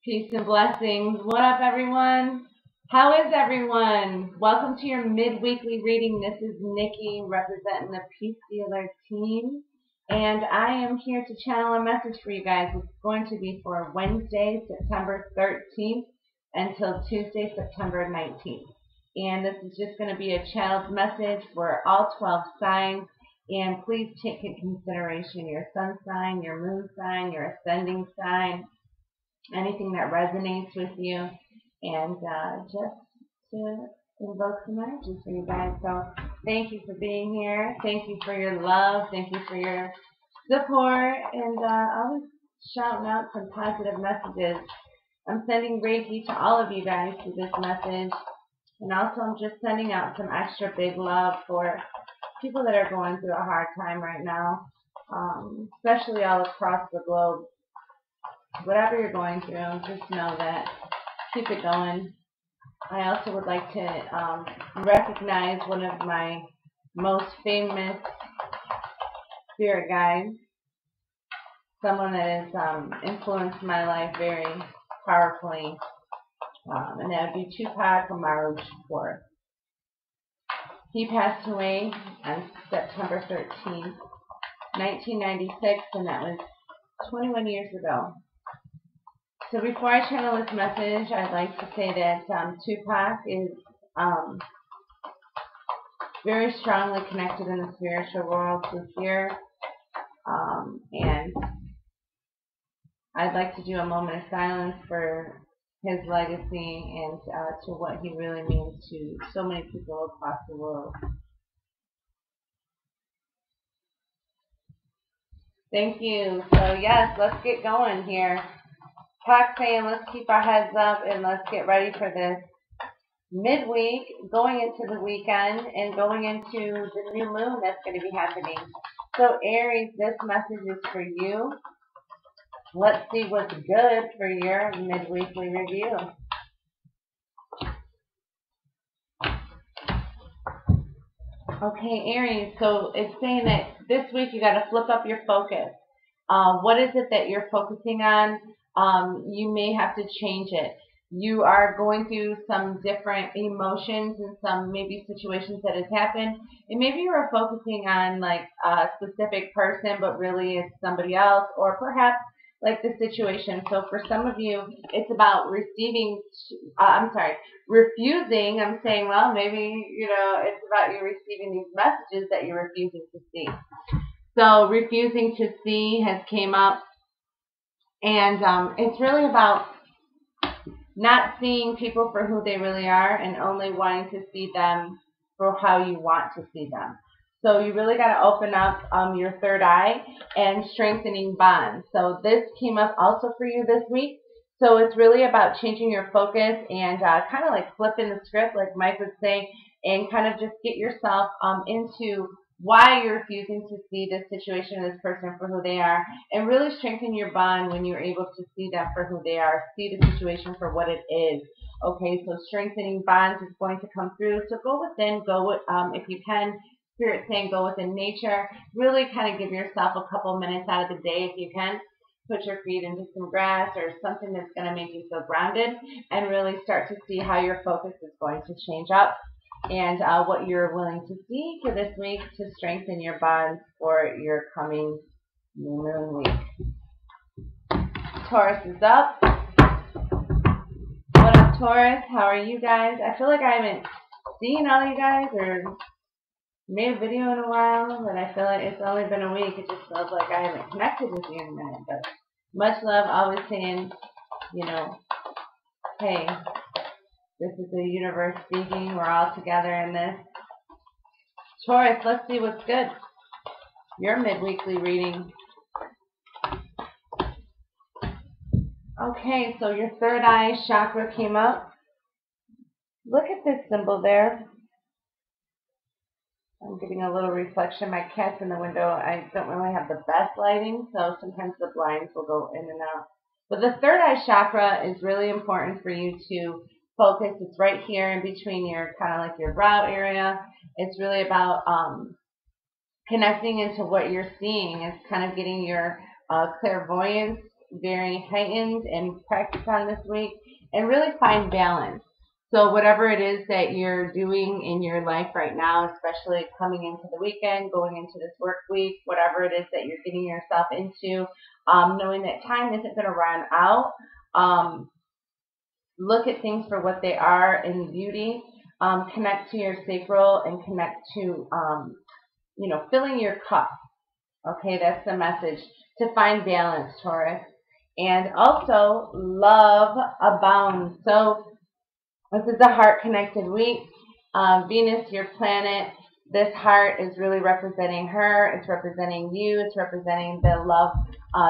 Peace and blessings. What up, everyone? How is everyone? Welcome to your mid-weekly reading. This is Nikki representing the Peace Dealer team. And I am here to channel a message for you guys. It's going to be for Wednesday, September 13th until Tuesday, September 19th. And this is just going to be a channeled message for all 12 signs. And please take into consideration your sun sign, your moon sign, your ascending sign, anything that resonates with you, and just to invoke some energy for you guys. So thank you for being here. Thank you for your love. Thank you for your support, and always shouting out some positive messages. I'm sending Reiki to all of you guys through this message, and also I'm just sending out some extra big love for people that are going through a hard time right now, especially all across the globe. Whatever you're going through, just know that keep it going. I also would like to recognize one of my most famous spirit guides, someone that has influenced my life very powerfully, and that would be Tupac Amaru Shakur. He passed away on September 13th, 1996, and that was 21 years ago. So before I channel this message, I'd like to say that Tupac is very strongly connected in the spiritual world this year, and I'd like to do a moment of silence for his legacy and to what he really means to so many people across the world. Thank you. So yes, let's get going here. Pac saying let's keep our heads up and let's get ready for this midweek, going into the weekend and going into the new moon that's going to be happening. So Aries, this message is for you. Let's see what's good for your mid-weekly review. Okay, Aries, so it's saying that this week you got to flip up your focus. What is it that you're focusing on? You may have to change it. You are going through some different emotions and some maybe situations that has happened. And maybe you are focusing on like a specific person, but really it's somebody else, or perhaps like the situation. So for some of you, it's about refusing. I'm saying, well, maybe, it's about you receiving these messages that you're refusing to see. So refusing to see has came up. And it's really about not seeing people for who they really are and only wanting to see them for how you want to see them. So you really got to open up your third eye and strengthening bonds. So this came up also for you this week. So it's really about changing your focus and kind of like flipping the script, like Mike would say, and kind of just get yourself into why you're refusing to see this situation, this person for who they are, and really strengthen your bond when you're able to see them for who they are, see the situation for what it is. Okay, so strengthening bonds is going to come through. So go within, if you can, Spirit saying go within nature. Really kind of give yourself a couple minutes out of the day if you can. Put your feet into some grass or something that's going to make you feel grounded and really start to see how your focus is going to change up and what you're willing to see for this week to strengthen your bonds for your coming new moon week. Taurus is up. What up, Taurus? How are you guys? I feel like I haven't seen all you guys or made a video in a while, but I feel like it's only been a week. It just feels like I haven't connected with you in a minute. But much love, always saying, hey, this is the universe speaking. We're all together in this. Taurus, let's see what's good. Your mid-weekly reading. Okay, so your third eye chakra came up. Look at this symbol there. I'm getting a little reflection. My cat's in the window. I don't really have the best lighting, so sometimes the blinds will go in and out. But the third eye chakra is really important for you to focus. It's right here in between your kind of like your brow area. It's really about connecting into what you're seeing. It's kind of getting your clairvoyance very heightened and practice on this week, and really find balance. So whatever it is that you're doing in your life right now, especially coming into the weekend, going into this work week, whatever it is that you're getting yourself into, knowing that time isn't going to run out. Look at things for what they are in beauty. Connect to your sacral and connect to, filling your cup. Okay, that's the message. To find balance, Taurus. And also, love abounds. So this is a heart-connected week. Venus, your planet, this heart is really representing her. It's representing you. It's representing the love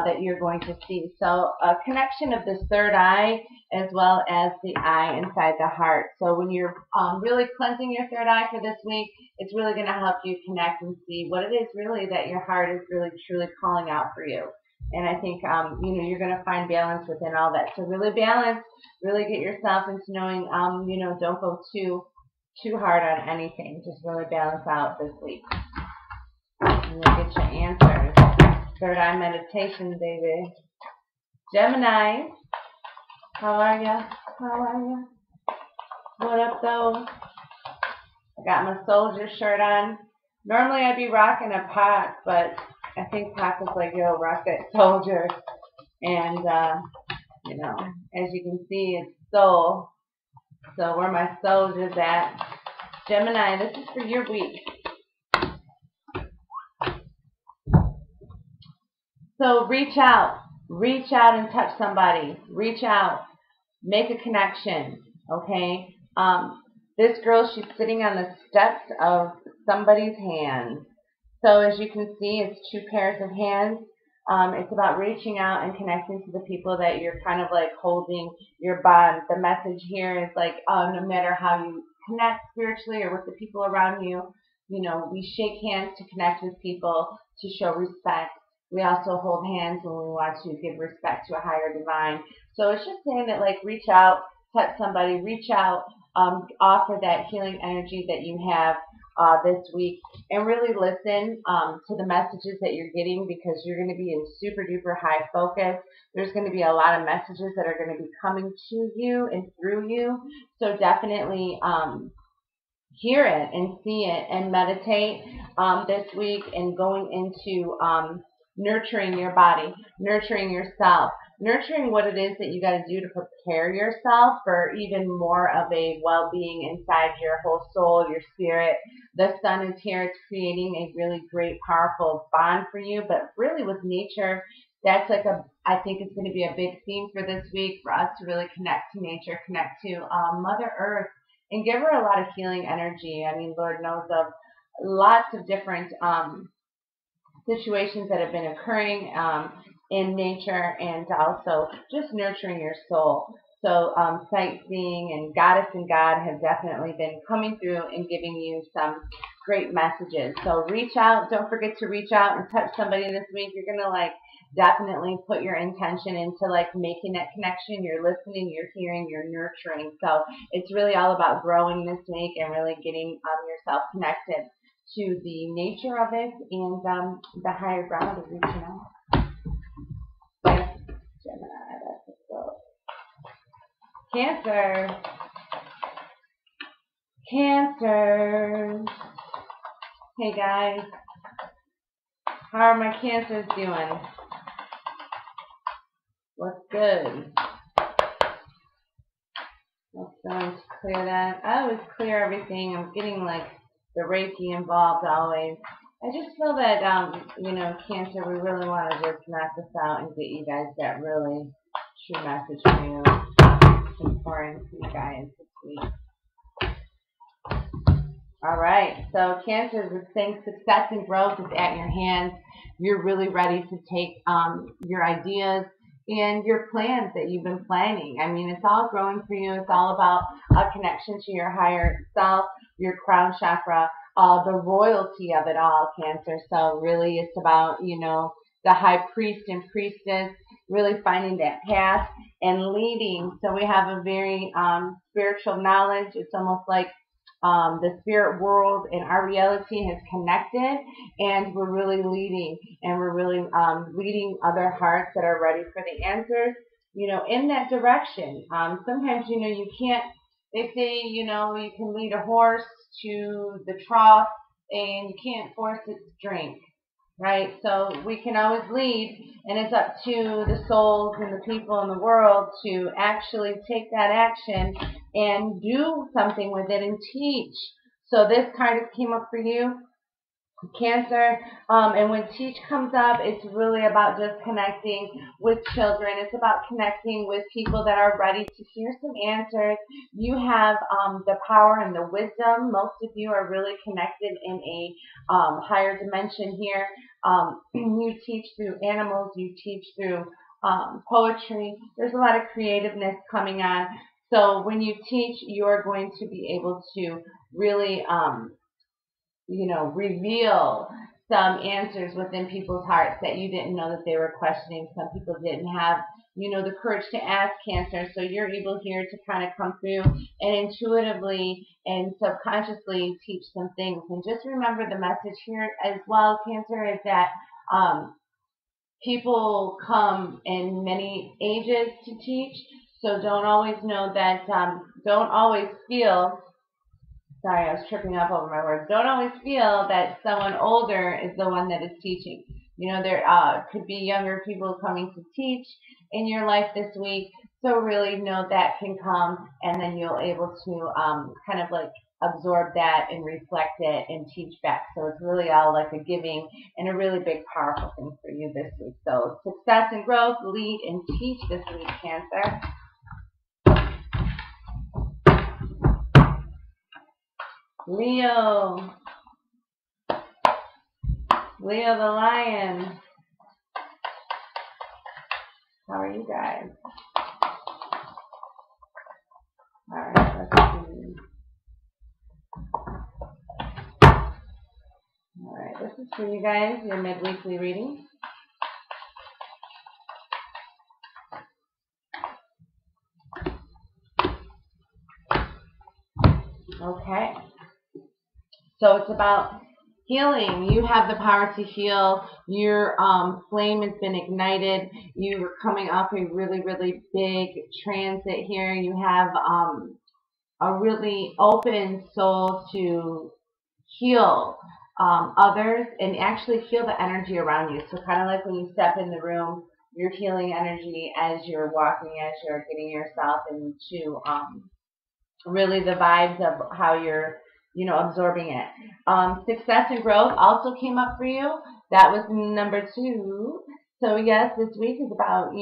that you're going to see. So a connection of this third eye as well as the eye inside the heart. So when you're really cleansing your third eye for this week, it's really going to help you connect and see what it is really that your heart is really truly calling out for you. And I think, you're going to find balance within all that. So really balance, really get yourself into knowing, don't go too hard on anything. Just really balance out this week. And you'll get your answers. Third eye meditation, baby. Gemini, how are ya? How are ya? What up, though? I got my soldier shirt on. Normally I'd be rocking a Pac, but I think Pac was like, yo, rock that soldier. And, as you can see, it's soul. So where my soldiers at? Gemini, this is for your week. So reach out and touch somebody. Reach out, make a connection, okay? This girl, she's sitting on the steps of somebody's hands. So as you can see, it's two pairs of hands. It's about reaching out and connecting to the people that you're kind of like holding your bond. The message here is like, no matter how you connect spiritually or with the people around you, we shake hands to connect with people, to show respect. We also hold hands when we want to give respect to a higher divine. So it's just saying that, like, reach out, touch somebody, reach out, offer that healing energy that you have this week, and really listen to the messages that you're getting, because you're going to be in super duper high focus. There's going to be a lot of messages that are going to be coming to you and through you. So definitely hear it and see it and meditate this week, and going into nurturing your body, nurturing yourself, nurturing what it is that you got to do to prepare yourself for even more of a well-being inside your whole soul, your spirit. The sun is here. It's creating a really great, powerful bond for you. But really with nature, that's like I think it's going to be a big theme for this week, for us to really connect to nature, connect to Mother Earth, and give her a lot of healing energy. I mean, Lord knows of lots of different situations that have been occurring in nature, and also just nurturing your soul. So sightseeing and Goddess and God have definitely been coming through and giving you some great messages. So reach out. Don't forget to reach out and touch somebody this week. You're going to definitely put your intention into making that connection. You're listening, you're hearing, you're nurturing. So it's really all about growing this week and really getting yourself connected to the nature of it and the higher ground of reaching out. Gemini, that's what's up. Cancer. Cancer. Hey guys, how are my Cancers doing? What's good? Let's go and clear that. I always clear everything. I'm getting the Reiki involved always. I just feel that, Cancer, we really want to just knock this out and get you guys that really true message for you. It's important for you guys this week. All right, so Cancer is saying success and growth is at your hands. You're really ready to take your ideas and your plans that you've been planning. I mean, it's all growing for you. It's all about a connection to your higher self, your crown chakra, the royalty of it all, Cancer. So really it's about, the high priest and priestess, really finding that path and leading. So we have a very spiritual knowledge. It's almost like The spirit world and our reality has connected, and we're really leading, and we're really leading other hearts that are ready for the answers, in that direction. Sometimes, you can't, they say, you can lead a horse to the trough and you can't force it to drink, right? So we can always lead, and it's up to the souls and the people in the world to actually take that action and do something with it and teach. So this card came up for you, Cancer, and when teach comes up, it's really about just connecting with children. It's about connecting with people that are ready to hear some answers. You have the power and the wisdom. Most of you are really connected in a higher dimension here. You teach through animals. You teach through poetry. There's a lot of creativeness coming on. So when you teach, you're going to be able to really reveal some answers within people's hearts that you didn't know that they were questioning. Some people didn't have, the courage to ask, Cancer. So you're able here to kind of come through and intuitively and subconsciously teach some things. And just remember the message here as well, Cancer, is that people come in many ages to teach. So don't always know that, don't always feel, sorry, I was tripping up over my words. Don't always feel that someone older is the one that is teaching. There could be younger people coming to teach in your life this week. So really know that can come, and then you'll able to kind of like absorb that and reflect it and teach back. So it's really all like a giving and a really big, powerful thing for you this week. So success and growth, lead and teach this week, Cancer. Leo the lion. How are you guys? All right, let's see. All right, this is for you guys, your mid-weekly reading. Okay. So it's about healing. You have the power to heal. Your flame has been ignited. You are coming off a really, really big transit here. You have a really open soul to heal others and actually feel the energy around you. So kind of like when you step in the room, you're feeling energy as you're walking, as you're getting yourself into really the vibes of how you're absorbing it. Success and growth also came up for you. That was number 2. So yes, this week is about,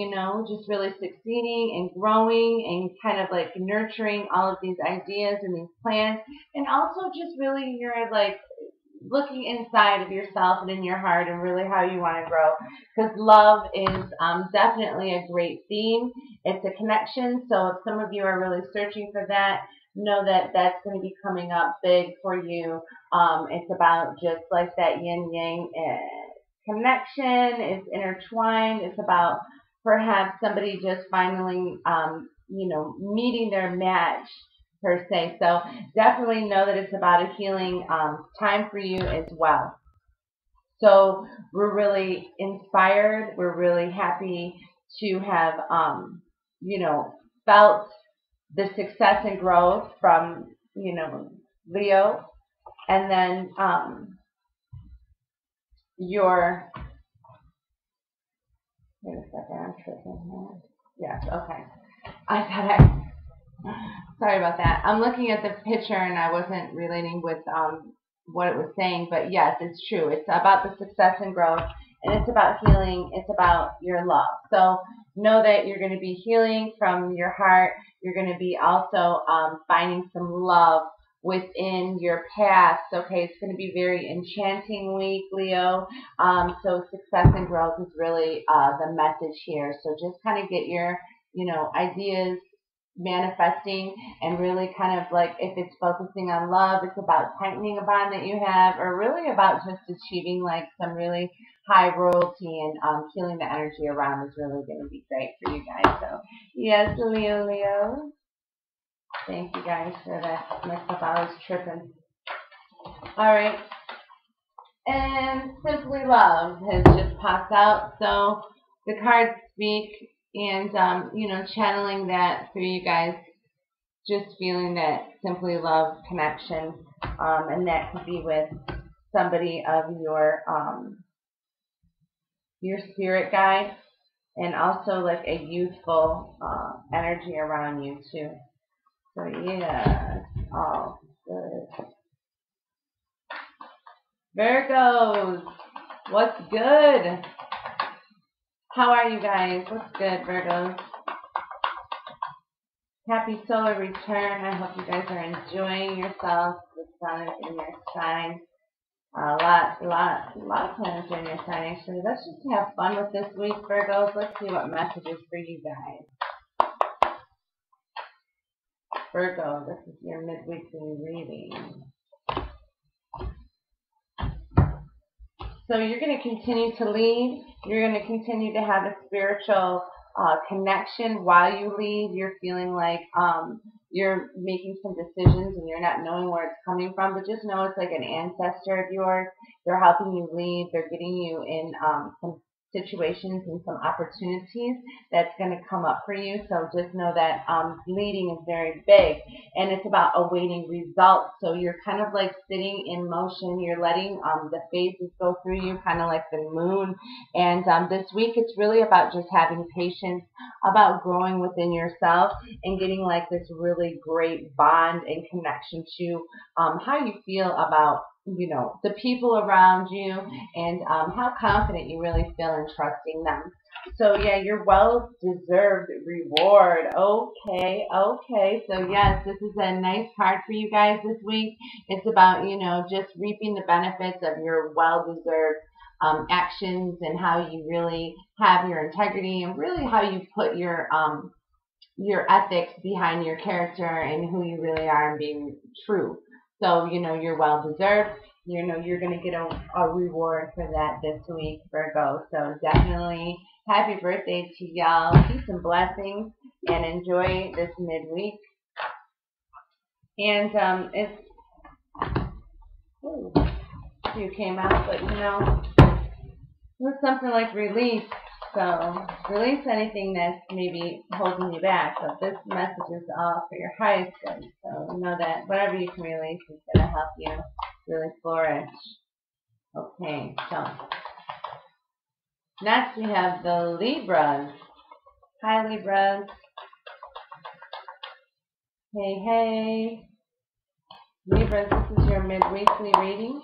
just really succeeding and growing and kind of like nurturing all of these ideas and these plans. And also just really you're like looking inside of yourself and in your heart and really how you want to grow. Because love is definitely a great theme. It's a connection. So if some of you are really searching for that, know that that's going to be coming up big for you. It's about just like that yin yang connection. It's intertwined. It's about perhaps somebody just finally, meeting their match per se. So definitely know that it's about a healing time for you as well. So we're really inspired. We're really happy to have, felt the success and growth from, Leo. And then wait a second, I'm tripping here. Yes, okay. Sorry about that. I'm looking at the picture and I wasn't relating with what it was saying, but yes, it's true. It's about the success and growth, and it's about healing. It's about your love. So know that you're going to be healing from your heart. You're going to be also finding some love within your past. Okay, it's going to be very enchanting week, Leo. So success and growth is really the message here. So just kind of get your, ideas manifesting, and really kind of like if it's focusing on love, it's about tightening a bond that you have, or really about just achieving like some really high royalty, and healing the energy around is really going to be great for you guys. So yes, Leo. Thank you guys for that mix-up. I was tripping. All right. And Simply Love has just popped out. So the cards speak, and, channeling that through you guys, just feeling that Simply Love connection. And that could be with somebody of your spirit guide, and also like a youthful energy around you too. So yeah, it's all good. Virgos, what's good? How are you guys? What's good, Virgos? Happy solar return. I hope you guys are enjoying yourselves. The sun is in your sign. A lot of planets are in your sign, actually. Let's just have fun with this week, Virgos. Let's see what messages for you guys. Virgo, this is your midweekly reading. So you're going to continue to lead. You're going to continue to have a spiritual connection while you lead. You're feeling like you're making some decisions and you're not knowing where it's coming from, but just know it's like an ancestor of yours. They're helping you lead. They're getting you in some situations and some opportunities that's going to come up for you. So just know that leading is very big, and it's about awaiting results. So you're kind of like sitting in motion. You're letting the phases go through you, kind of like the moon. And this week it's really about just having patience, about growing within yourself and getting like this really great bond and connection to how you feel about the people around you, and how confident you really feel in trusting them. So yeah, your well-deserved reward. Okay. So yes, this is a nice card for you guys this week. It's about, just reaping the benefits of your well-deserved actions, and how you really have your integrity, and really how you put your ethics behind your character and who you really are, and being true. So, you're well-deserved. You're going to get a reward for that this week, Virgo. So definitely happy birthday to y'all. Peace and blessings, and enjoy this midweek. And it's, you came out, but it was something like release. So release anything that's maybe holding you back. So this message is all for your highest good. So know that whatever you can release is going to help you really flourish. Okay, so next we have the Libras. Hi, Libras. Hey. Libras, this is your midweekly reading.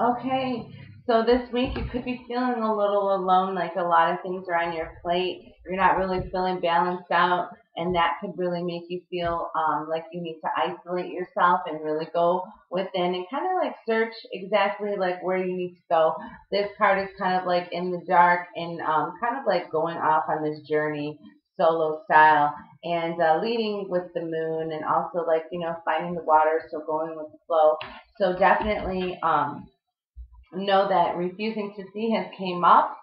Okay, so this week you could be feeling a little alone, like a lot of things are on your plate. You're not really feeling balanced out, and that could really make you feel like you need to isolate yourself and really go within and kind of like search exactly like where you need to go. This card is kind of like in the dark, and kind of like going off on this journey solo style, and leading with the moon, and also like finding the water, so going with the flow. So definitely know that refusing to see has came up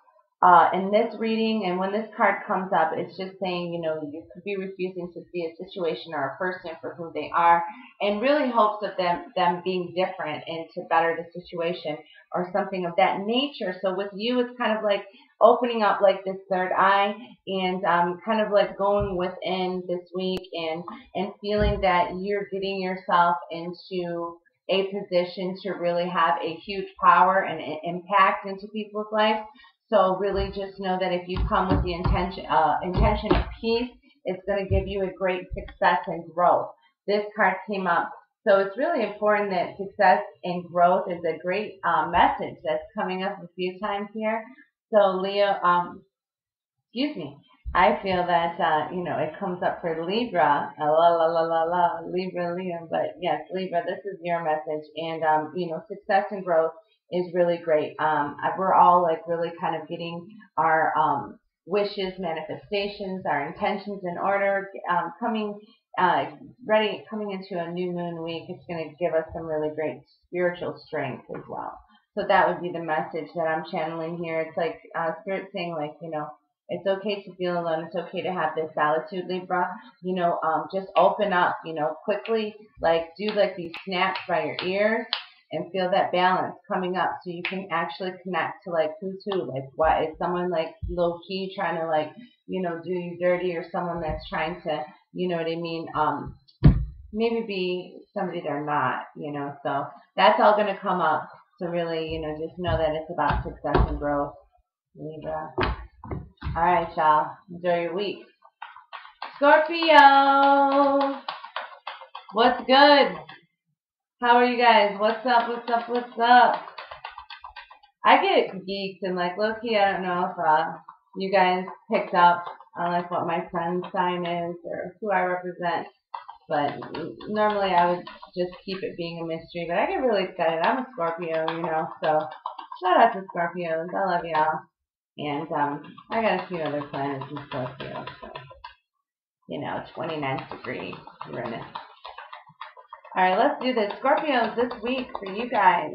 in this reading, and when this card comes up, it's just saying, you could be refusing to see a situation or a person for who they are, and really hopes of them being different and to better the situation or something of that nature. So with you, it's kind of like opening up like this third eye, and kind of like going within this week, and feeling that you're getting yourself into a position to really have a huge power and impact into people's lives. So really just know that if you come with the intention of peace, it's going to give you a great success and growth. This card came up. So it's really important that success and growth is a great message that's coming up a few times here. So Leo, I feel that, it comes up for Libra, Libra, Leo, but yes, Libra, this is your message, and, success and growth is really great. We're all like really kind of getting our wishes, manifestations, our intentions in order, coming into a new moon week. It's going to give us some really great spiritual strength as well. So that would be the message that I'm channeling here. It's like Spirit saying, like, it's okay to feel alone. It's okay to have this solitude, Libra. Just open up, quickly, like do like these snaps by your ears and feel that balance coming up so you can actually connect to like who's who. Like, what is someone like low key trying to like, do you dirty, or someone that's trying to, you know what I mean, maybe be somebody they're not, so that's all going to come up. So really, just know that it's about success and growth, Libra. All right, y'all. Enjoy your week. Scorpio, what's good? How are you guys? What's up? What's up? What's up? I get geeked and like low-key, I don't know if you guys picked up on like what my friend's sign is or who I represent. But normally I would just keep it being a mystery. But I get really excited. I'm a Scorpio, so shout out to Scorpios. I love y'all. And I got a few other planets in Scorpio. So, 29th degree Uranus. All right, let's do this. Scorpios this week for you guys.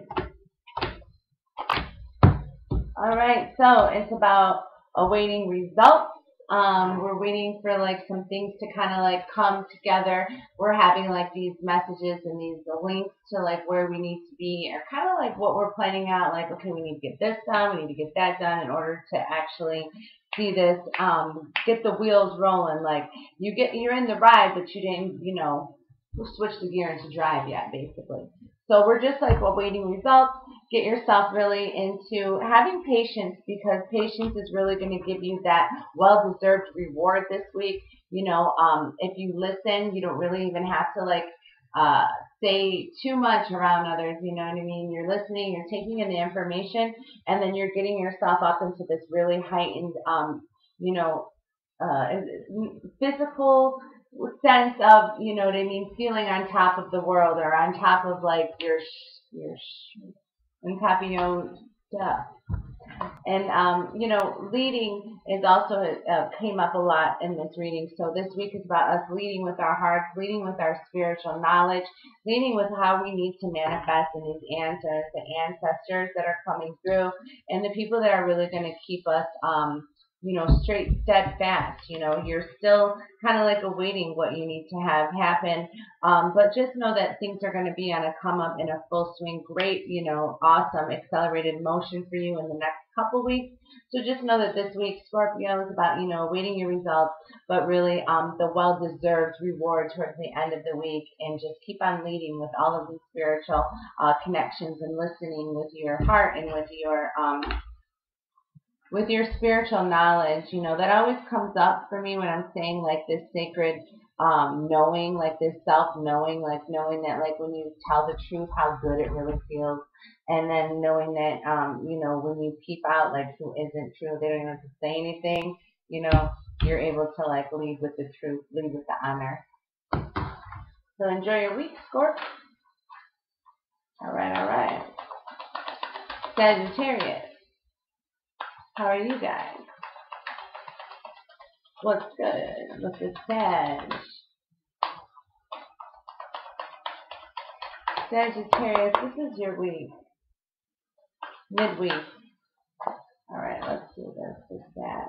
All right, so it's about awaiting results. We're waiting for like some things to kind of like come together. We're having like these messages and these links to like where we need to be, or kind of like what we're planning out. Like, okay, we need to get this done, we need to get that done in order to actually see this, get the wheels rolling. Like you're in the ride, but you didn't, switch the gear into drive yet, basically. So we're just like awaiting results. Get yourself really into having patience, because patience is really going to give you that well-deserved reward this week. If you listen, you don't really even have to like say too much around others. You know what I mean? You're listening, you're taking in the information, and then you're getting yourself up into this really heightened, physical sense of, feeling on top of the world, or on top of like your on top of your stuff. And, leading is also came up a lot in this reading. So this week is about us leading with our hearts, leading with our spiritual knowledge, leading with how we need to manifest in these answers, the ancestors that are coming through, and the people that are really going to keep us, straight, steadfast. You're still kind of like awaiting what you need to have happen. But just know that things are going to be on a come up in a full swing. Great, awesome accelerated motion for you in the next couple weeks. So just know that this week, Scorpio, is about, awaiting your results, but really the well-deserved reward towards the end of the week. And just keep on leading with all of these spiritual connections, and listening with your heart and with your spiritual knowledge. That always comes up for me when I'm saying like this sacred knowing, like this self-knowing, like knowing that like when you tell the truth, how good it really feels. And then knowing that, when you peep out like who isn't true, they don't even have to say anything, you're able to like lead with the truth, lead with the honor. So enjoy your week, Scorp. All right. Sagittarius. How are you guys? What's good? What's the Sag? Sagittarius, this is your week. Midweek. All right, let's do this. The Sag.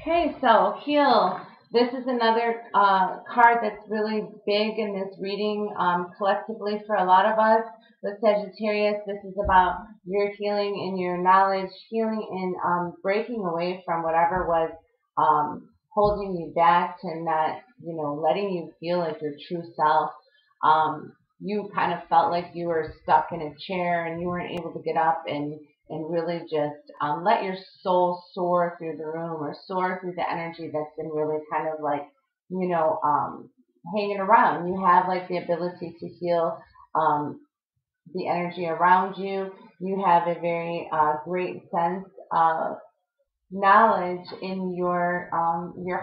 Okay, so heal. This is another card that's really big in this reading collectively for a lot of us. With Sagittarius, this is about your healing and your knowledge, healing and breaking away from whatever was holding you back, to not, letting you feel like your true self. You kind of felt like you were stuck in a chair and you weren't able to get up and really just let your soul soar through the room, or soar through the energy that's been really kind of like, hanging around. You have like the ability to heal the energy around you. You have a very great sense of knowledge in your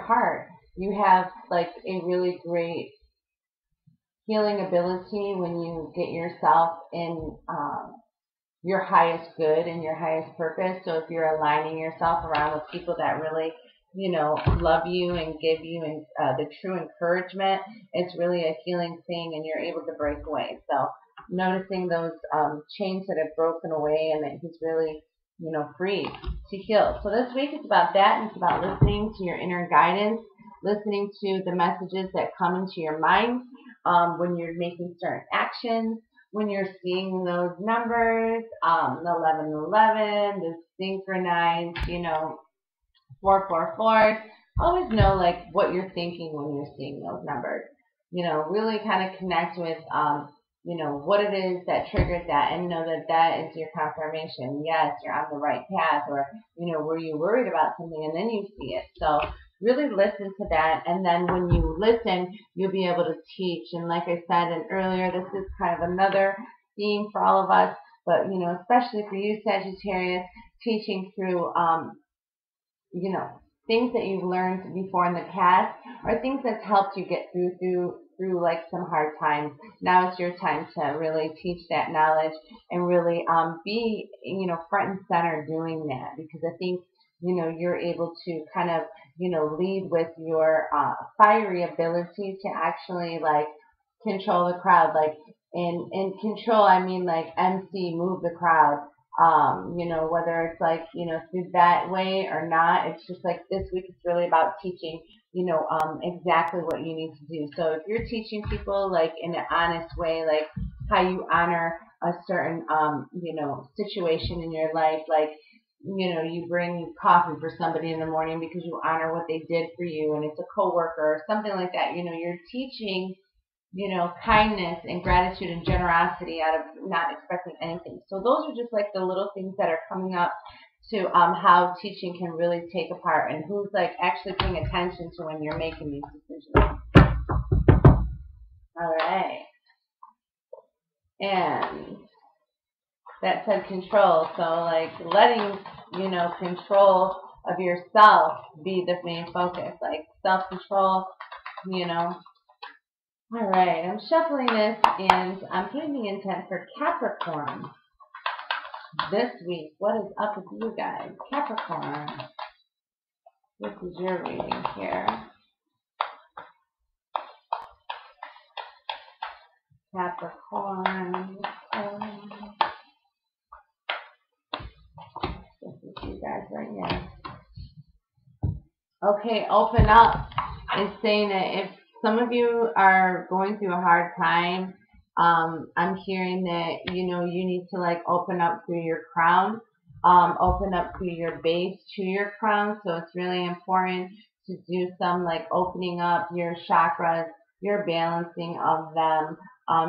heart. You have like a really great healing ability when you get yourself in your highest good and your highest purpose. So if you're aligning yourself around with people that really, love you and give you the true encouragement. It's really a healing thing, and you're able to break away. So noticing those chains that have broken away, and that he's really, free to heal. So this week it's about that, and it's about listening to your inner guidance, listening to the messages that come into your mind when you're making certain actions, when you're seeing those numbers, the 1111, the synchronized, 444. Always know like what you're thinking when you're seeing those numbers. Really kind of connect with what it is that triggered that, and know that that is your confirmation. Yes, you're on the right path, or were you worried about something, and then you see it. So really listen to that, and then when you listen, you'll be able to teach. And like I said earlier, this is kind of another theme for all of us, but especially for you, Sagittarius, teaching through things that you've learned before in the past, or things that's helped you get through like some hard times. Now it's your time to really teach that knowledge and really be front and center doing that, because I think you're able to kind of lead with your fiery ability to actually like control the crowd, like in control I mean like MC, move the crowd. Whether it's like, through that way or not, it's just like this week it's really about teaching, exactly what you need to do. So if you're teaching people like in an honest way, like how you honor a certain, situation in your life, like, you bring coffee for somebody in the morning because you honor what they did for you, and it's a coworker or something like that, you're teaching kindness and gratitude and generosity out of not expecting anything. So those are just like the little things that are coming up to how teaching can really take apart, and who's like actually paying attention to when you're making these decisions. All right. And that said control. So like letting, control of yourself be the main focus, like self-control, All right, I'm shuffling this, and I'm putting the intent for Capricorn this week. What is up with you guys? Capricorn. This is your reading here. Capricorn. This is you guys right now. Okay, open up is saying that if some of you are going through a hard time, I'm hearing that, you need to like open up through your crown, open up through your base to your crown. So it's really important to do some like opening up your chakras, your balancing of them.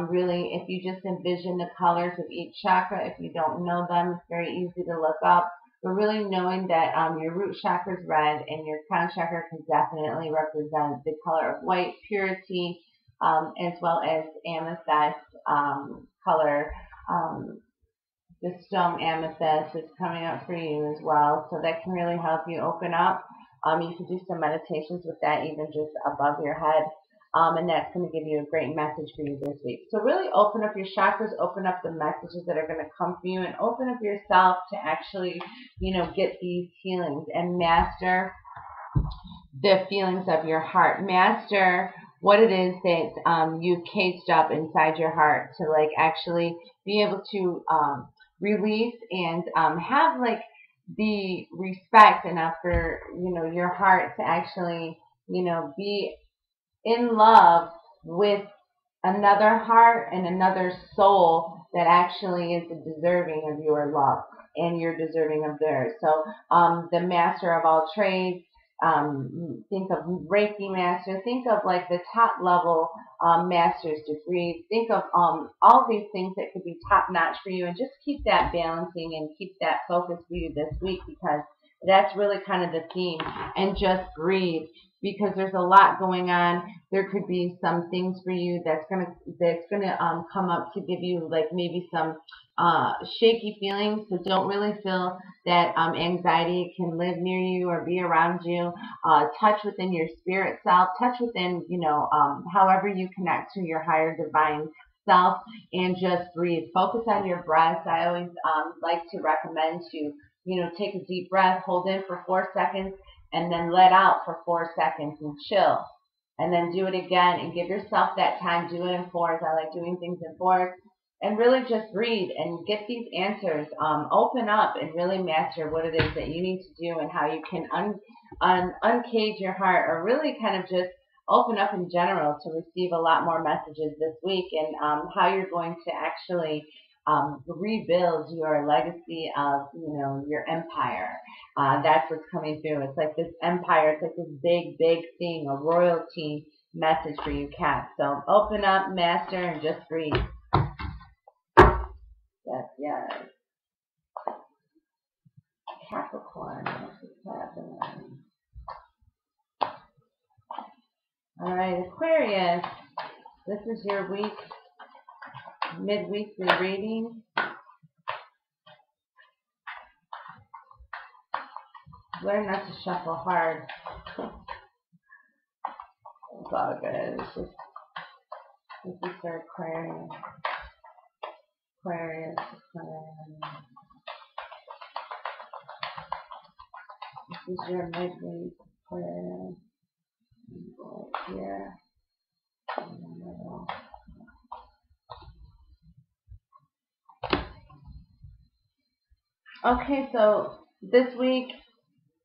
Really, if you just envision the colors of each chakra, if you don't know them, it's very easy to look up. But really knowing that your root chakra is red, and your crown chakra can definitely represent the color of white, purity, as well as amethyst color. The stone amethyst is coming up for you as well. So that can really help you open up. You can do some meditations with that, even just above your head. And that's going to give you a great message for you this week. So really open up your chakras, open up the messages that are going to come for you, and open up yourself to actually, get these healings and master the feelings of your heart. Master what it is that you've caged up inside your heart, to like actually be able to release and have like the respect enough for, your heart to actually, be in love with another heart and another soul that actually is deserving of your love, and you're deserving of theirs. So the master of all trades, think of Reiki master, think of like the top level master's degrees, think of all these things that could be top notch for you, and just keep that balancing and keep that focus for you this week, because that's really kind of the theme. And just breathe, because there's a lot going on. There could be some things for you that's gonna come up to give you like maybe some shaky feelings. So don't really feel that anxiety can live near you or be around you. Touch within your spirit self. Touch within, however you connect to your higher divine self, and just breathe. Focus on your breath. I always like to recommend to take a deep breath, hold in for 4 seconds, and then let out for 4 seconds and chill. And then do it again and give yourself that time. Do it in fours. I like doing things in fours. And really just breathe and get these answers. Open up and really master what it is that you need to do and how you can uncage your heart, or really kind of just open up in general to receive a lot more messages this week, and how you're going to actually rebuild your legacy of, your empire. That's what's coming through. It's like this empire. It's like this big, big thing, a royalty message for you, cats. So open up, master, and just breathe. Yes, yes. Capricorn. What's happening? All right, Aquarius. This is your week, mid-weekly reading. Learn not to shuffle hard. It's all good. It's just, this is for Aquarius. Aquarius. This is your midweek Aquarius. Here. In the middle. Okay, so this week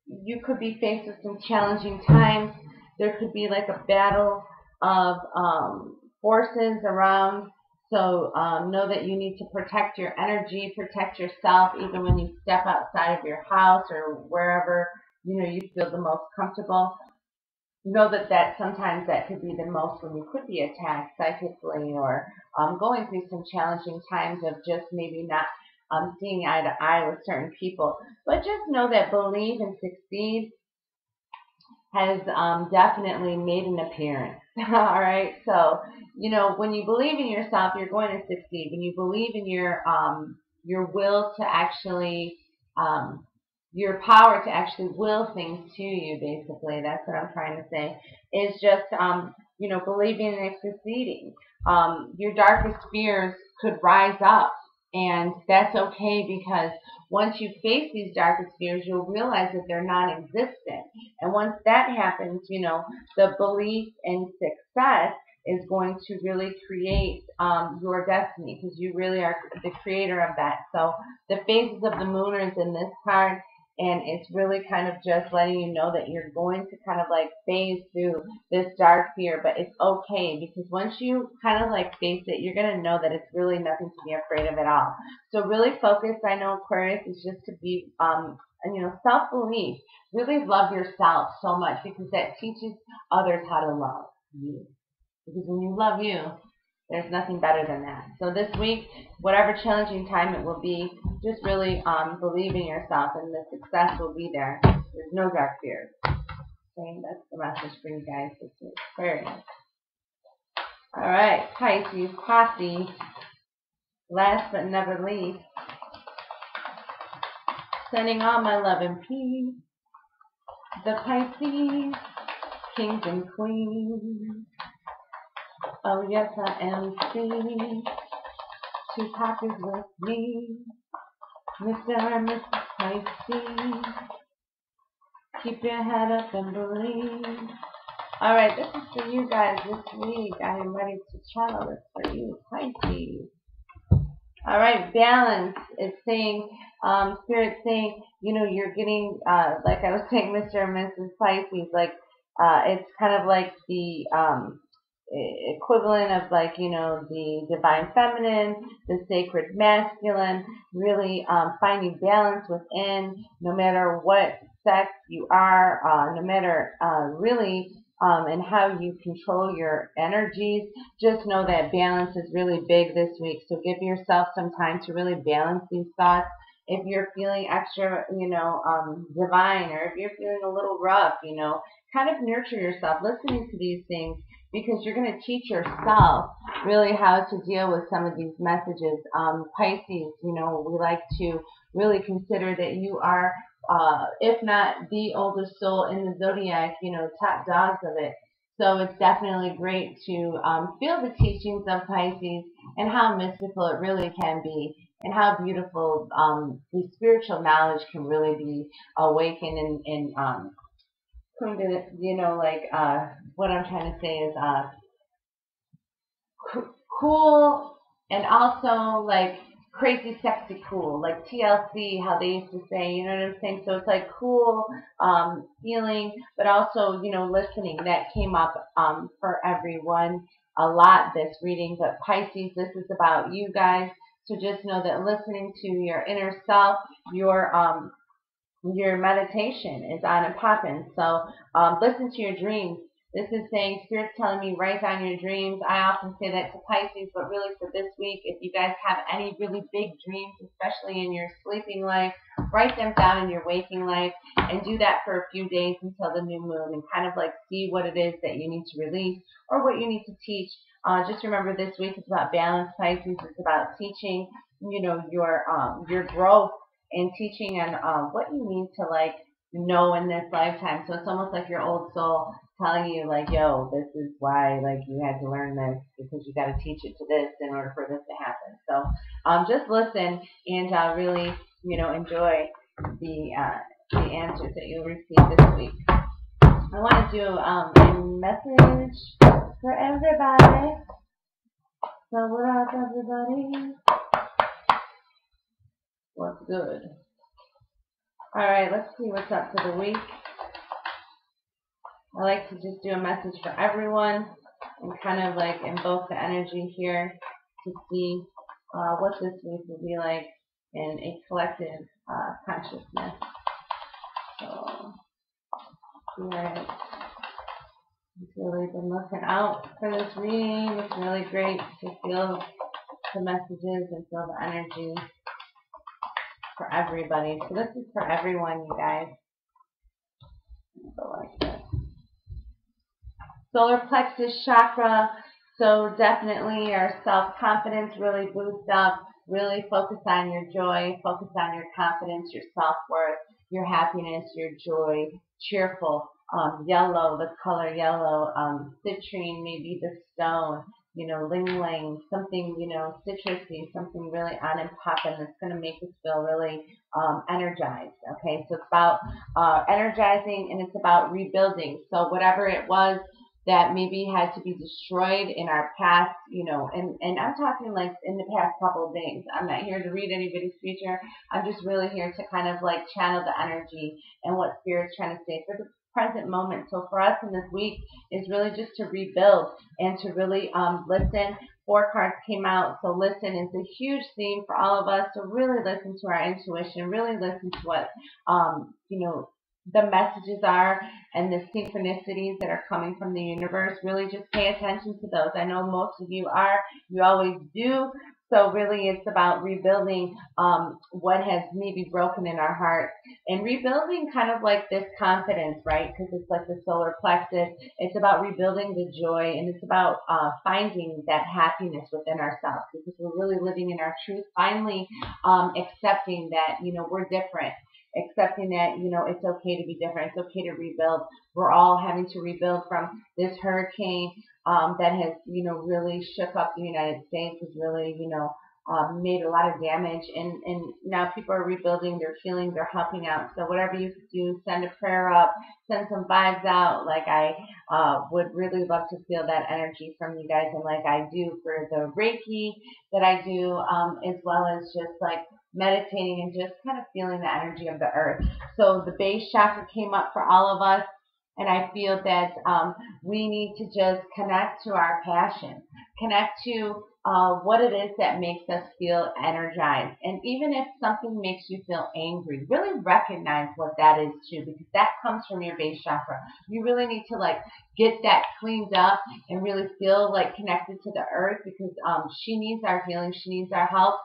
you could be faced with some challenging times. There could be like a battle of forces around. So know that you need to protect your energy, protect yourself, even when you step outside of your house or wherever you feel the most comfortable. Know that sometimes that could be the most when you could be attacked psychically, or going through some challenging times of just maybe not seeing eye to eye with certain people. But just know that believe and succeed has definitely made an appearance. All right. So, when you believe in yourself, you're going to succeed. When you believe in your will to actually, your power to actually will things to you, basically, that's what I'm trying to say, is just, believing and succeeding. Your darkest fears could rise up. And that's okay, because once you face these darkest fears, you'll realize that they're non-existent. And once that happens, the belief in success is going to really create your destiny, because you really are the creator of that. So the phases of the moon is in this card, and it's really kind of just letting you know that you're going to kind of like phase through this dark fear, but it's okay, because once you kind of like face it, you're going to know that it's really nothing to be afraid of at all. So really focus. I know Aquarius is just to be, self-belief. Really love yourself so much, because that teaches others how to love you. Because when you love you, there's nothing better than that. So this week, whatever challenging time it will be, just really believe in yourself, and the success will be there. There's no dark fears. Okay, that's the message for you guys this week. Aquarius. All right, Pisces, Posse. Last but never least, sending all my love and peace. The Pisces, kings and queens. Oh yes, I am free. Tupac is with me. Mr. and Mrs. Pisces. Keep your head up and believe. Alright, this is for you guys this week. I am ready to channel this for you, Pisces. Alright, balance is saying, Spirit saying, you're getting, like I was saying, Mr. and Mrs. Pisces, like, it's kind of like the, equivalent of like, the divine feminine, the sacred masculine, really finding balance within, no matter what sex you are, no matter really and how you control your energies. Just know that balance is really big this week. So give yourself some time to really balance these thoughts. If you're feeling extra, divine, or if you're feeling a little rough, kind of nurture yourself listening to these things, because you're going to teach yourself really how to deal with some of these messages. Pisces, we like to really consider that you are, if not the oldest soul in the zodiac, top dogs of it. So it's definitely great to feel the teachings of Pisces and how mystical it really can be, and how beautiful the spiritual knowledge can really be awakened and going to, like, what I'm trying to say is cool, and also like crazy sexy cool, like TLC, how they used to say, you know what I'm saying? So it's like cool feeling, but also, listening. That came up for everyone a lot this reading. But Pisces, this is about you guys. So just know that listening to your inner self, your meditation is on and popping. So listen to your dreams. This is saying Spirit's telling me write down your dreams. I often say that to Pisces, but really for this week, if you guys have any really big dreams, especially in your sleeping life, write them down in your waking life and do that for a few days until the new moon and kind of like see what it is that you need to release or what you need to teach. Just remember this week is about balance, Pisces. It's about teaching, your growth and teaching on what you need to like know in this lifetime. So it's almost like your old soul telling you like, yo, this is why like you had to learn this, because you got to teach it to this in order for this to happen. So just listen and really, enjoy the answers that you'll receive this week. I want to do a message for everybody. So what up, everybody? What's good? All right, let's see what's up for the week. I like to just do a message for everyone and kind of like invoke the energy here to see what this week will be like in a collective consciousness. So, Spirit has really been looking out for this reading. It's really great to feel the messages and feel the energy for everybody. So this is for everyone, you guys. Go like this. Solar plexus chakra. So definitely our self-confidence really boosts up. Really focus on your joy. Focus on your confidence, your self-worth, your happiness, your joy. Cheerful. Yellow, the color yellow. Citrine, maybe the stone. Ling ling, something, citrusy, something really on and popping that's going to make us feel really energized. Okay, so it's about energizing and it's about rebuilding. So whatever it was that maybe had to be destroyed in our past, and I'm talking like in the past couple of days. I'm not here to read anybody's future. I'm just really here to kind of like channel the energy and what Spirit's trying to say for the present moment. So for us in this week is really just to rebuild and to really listen. 4 cards came out, so listen is a huge theme for all of us. So really listen to our intuition, really listen to what the messages are and the synchronicities that are coming from the universe. Really just pay attention to those. I know most of you always do. So really it's about rebuilding what has maybe broken in our hearts and rebuilding kind of like this confidence, right? Because it's like the solar plexus. It's about rebuilding the joy, and it's about finding that happiness within ourselves, because we're really living in our truth, finally accepting that, we're different. Accepting that, it's okay to be different. It's okay to rebuild. We're all having to rebuild from this hurricane that has, really shook up the United States, has really, made a lot of damage. And now people are rebuilding, they're healing, they're helping out. So whatever you do, send a prayer up, send some vibes out. Like I would really love to feel that energy from you guys, and like I do for the Reiki that I do, as well as just like meditating and just kind of feeling the energy of the earth. So the base chakra came up for all of us, and I feel that we need to just connect to our passion, connect to what it is that makes us feel energized. And even if something makes you feel angry, really recognize what that is too, because that comes from your base chakra. You really need to like get that cleaned up and really feel like connected to the earth, because she needs our healing, she needs our help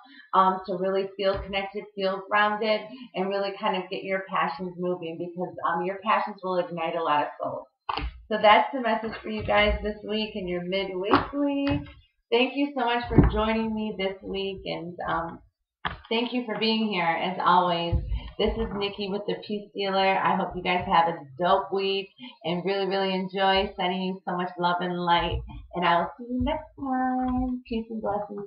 to really feel connected, feel grounded, and really kind of get your passions moving, because your passions will ignite a lot of souls. So that's the message for you guys this week in your midweekly. Thank you so much for joining me this week, and thank you for being here as always. This is Nikki with the Peace Dealer. I hope you guys have a dope week and really, really enjoy. Sending you so much love and light, and I will see you next time. Peace and blessings.